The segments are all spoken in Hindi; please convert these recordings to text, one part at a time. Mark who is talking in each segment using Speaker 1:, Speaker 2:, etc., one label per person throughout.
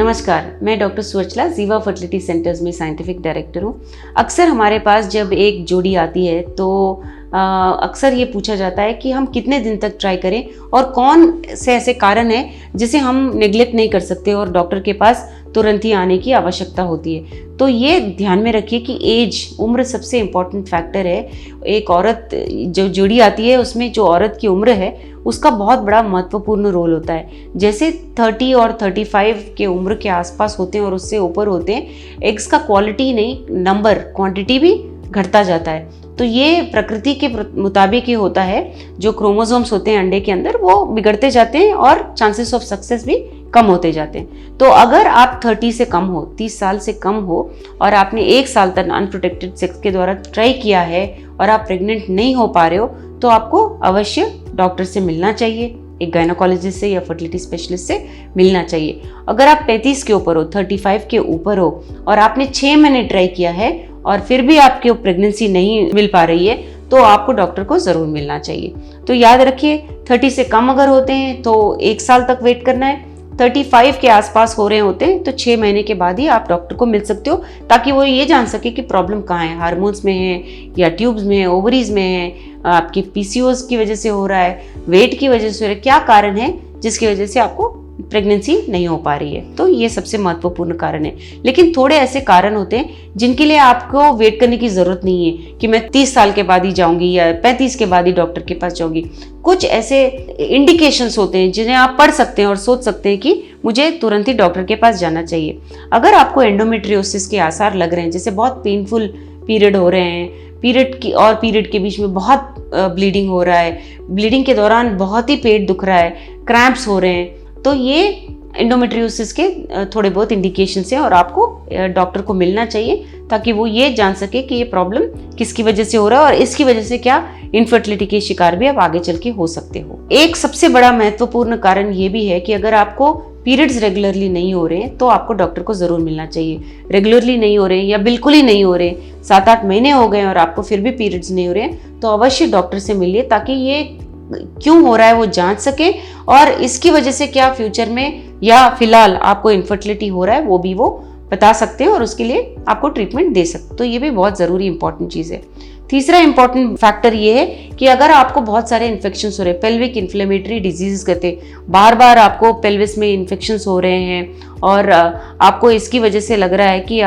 Speaker 1: नमस्कार, मैं डॉक्टर सुवचला जीवा फर्टिलिटी सेंटर्स में साइंटिफिक डायरेक्टर हूँ। अक्सर हमारे पास जब एक जोड़ी आती है तो अक्सर ये पूछा जाता है कि हम कितने दिन तक ट्राई करें और कौन से ऐसे कारण हैं जिसे हम नेग्लेक्ट नहीं कर सकते और डॉक्टर के पास तुरंत ही आने की आवश्यकता होती है। तो ये ध्यान में रखिए कि एज, उम्र सबसे इम्पॉर्टेंट फैक्टर है। एक औरत जो जोड़ी आती है उसमें जो औरत की उम्र है उसका बहुत बड़ा महत्वपूर्ण रोल होता है। जैसे 30 और 35 के उम्र के आसपास होते हैं और उससे ऊपर होते हैं, एग्स का क्वालिटी नहीं, नंबर, क्वांटिटी भी घटता जाता है। तो ये प्रकृति के मुताबिक ही होता है। जो क्रोमोसोम्स होते हैं अंडे के अंदर वो बिगड़ते जाते हैं और चांसेस ऑफ सक्सेस भी कम होते जाते हैं। तो अगर आप 30 से कम हो, 30 साल से कम हो और आपने 1 साल तक अनप्रोटेक्टेड सेक्स के द्वारा ट्राई किया है और आप प्रेग्नेंट नहीं हो पा रहे हो, तो आपको अवश्य डॉक्टर से मिलना चाहिए, एक गायनोकोलॉजिस्ट से या फर्टिलिटी स्पेशलिस्ट से मिलना चाहिए। अगर आप 35 के ऊपर हो, 35 के ऊपर हो और आपने 6 महीने ट्राई किया है और फिर भी आपकी प्रेगनेंसी नहीं मिल पा रही है, तो आपको डॉक्टर को ज़रूर मिलना चाहिए। तो याद रखिए, 30 से कम अगर होते हैं तो 1 साल तक वेट करना है। 35 के आसपास हो रहे होते हैं तो 6 महीने के बाद ही आप डॉक्टर को मिल सकते हो, ताकि वो ये जान सके कि प्रॉब्लम कहाँ है, हार्मोन्स में है या ट्यूब्स में है, ओवरीज में है, आपकी पीसीओएस की वजह से हो रहा है, वेट की वजह से हो रहा है, क्या कारण है जिसकी वजह से आपको प्रेगनेंसी नहीं हो पा रही है। तो ये सबसे महत्वपूर्ण कारण है। लेकिन थोड़े ऐसे कारण होते हैं जिनके लिए आपको वेट करने की जरूरत नहीं है कि मैं 30 साल के बाद ही जाऊंगी या 35 के बाद ही डॉक्टर के पास जाऊंगी। कुछ ऐसे इंडिकेशंस होते हैं जिन्हें आप पढ़ सकते हैं और सोच सकते हैं कि मुझे तुरंत ही डॉक्टर के पास जाना चाहिए। अगर आपको एंडोमेट्रियोसिस के आसार लग रहे हैं, जैसे बहुत पेनफुल पीरियड हो रहे हैं, पीरियड के बीच में बहुत ब्लीडिंग हो रहा है, ब्लीडिंग के दौरान बहुत ही पेट दुख रहा है, क्रैम्प्स हो रहे हैं, तो ये एंडोमेट्रियोसिस के थोड़े बहुत इंडिकेशंस हैं और आपको डॉक्टर को मिलना चाहिए ताकि वो ये जान सके कि ये प्रॉब्लम किसकी वजह से हो रहा है और इसकी वजह से क्या इनफर्टिलिटी के शिकार भी आप आगे चल के हो सकते हो। एक सबसे बड़ा महत्वपूर्ण कारण ये भी है कि अगर आपको पीरियड्स रेगुलरली नहीं हो रहे हैं तो आपको डॉक्टर को ज़रूर मिलना चाहिए। रेगुलरली नहीं हो रहे हैं या बिल्कुल ही नहीं हो रहे, 7-8 महीने हो गए और आपको फिर भी पीरियड्स नहीं हो रहे हैं, तो अवश्य डॉक्टर से मिलिए ताकि ये क्यों हो रहा है वो जांच सके और इसकी वजह से क्या फ्यूचर में या फिलहाल आपको इनफर्टिलिटी हो रहा है वो भी वो बता सकते हैं और उसके लिए आपको ट्रीटमेंट दे सकते। तो ये भी बहुत ज़रूरी इंपॉर्टेंट चीज़ है। तीसरा इंपॉर्टेंट फैक्टर ये है कि अगर आपको बहुत सारे इन्फेक्शंस हो रहे हैं, पेल्विक इन्फ्लेमेटरी डिजीज कहते हैं, बार बार आपको पेल्विस में इन्फेक्शंस हो रहे हैं और आपको इसकी वजह से लग रहा है कि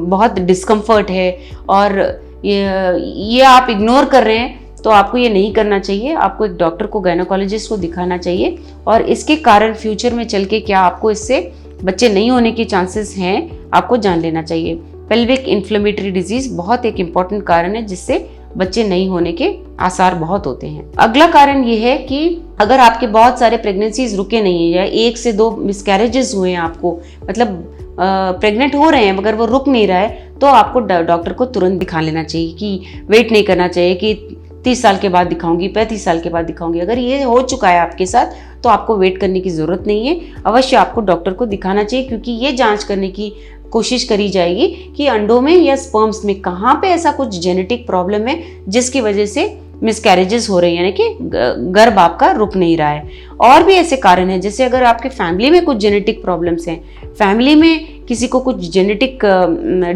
Speaker 1: बहुत डिस्कम्फर्ट है और ये आप इग्नोर कर रहे हैं, तो आपको ये नहीं करना चाहिए। आपको एक डॉक्टर को, गायनोकोलॉजिस्ट को दिखाना चाहिए और इसके कारण फ्यूचर में चल के क्या आपको इससे बच्चे नहीं होने के चांसेस हैं, आपको जान लेना चाहिए। पेल्विक इन्फ्लेमेटरी डिजीज बहुत एक इम्पॉर्टेंट कारण है जिससे बच्चे नहीं होने के आसार बहुत होते हैं। अगला कारण ये है कि अगर आपके बहुत सारे प्रेगनेंसीज रुके नहीं है या 1 से 2 मिसकैरेजेस हुए हैं, आपको मतलब प्रेग्नेंट हो रहे हैं मगर वो रुक नहीं रहा है, तो आपको डॉक्टर को तुरंत दिखा लेना चाहिए कि वेट नहीं करना चाहिए कि 30 साल के बाद दिखाऊंगी, 35 साल के बाद दिखाऊंगी। अगर ये हो चुका है आपके साथ तो आपको वेट करने की ज़रूरत नहीं है, अवश्य आपको डॉक्टर को दिखाना चाहिए, क्योंकि ये जांच करने की कोशिश करी जाएगी कि अंडों में या स्पर्म्स में कहाँ पे ऐसा कुछ जेनेटिक प्रॉब्लम है जिसकी वजह से मिसकैरेजेस हो रही है, यानी कि गर्भ आपका रुक नहीं रहा है। और भी ऐसे कारण हैं, जैसे अगर आपके फैमिली में कुछ जेनेटिक प्रॉब्लम्स हैं, फैमिली में किसी को कुछ जेनेटिक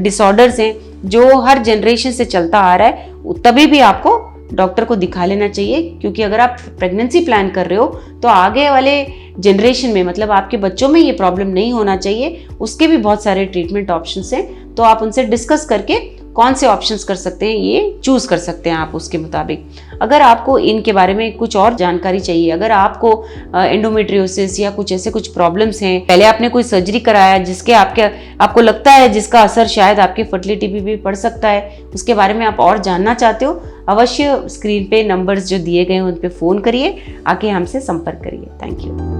Speaker 1: डिसऑर्डर्स हैं जो हर जनरेशन से चलता आ रहा है, तभी भी आपको डॉक्टर को दिखा लेना चाहिए। क्योंकि अगर आप प्रेगनेंसी प्लान कर रहे हो तो आगे वाले जनरेशन में, मतलब आपके बच्चों में ये प्रॉब्लम नहीं होना चाहिए, उसके भी बहुत सारे ट्रीटमेंट ऑप्शंस हैं। तो आप उनसे डिस्कस करके कौन से ऑप्शंस कर सकते हैं ये चूज कर सकते हैं आप उसके मुताबिक। अगर आपको इनके बारे में कुछ और जानकारी चाहिए, अगर आपको एंडोमेट्रियोसिस या कुछ प्रॉब्लम्स हैं, पहले आपने कोई सर्जरी कराया जिसके आपको लगता है जिसका असर शायद आपके फर्टिलिटी पे भी पड़ सकता है, उसके बारे में आप और जानना चाहते हो, अवश्य स्क्रीन पे नंबर्स जो दिए गए हैं उन पे फ़ोन करिए, आके हमसे संपर्क करिए। Thank you.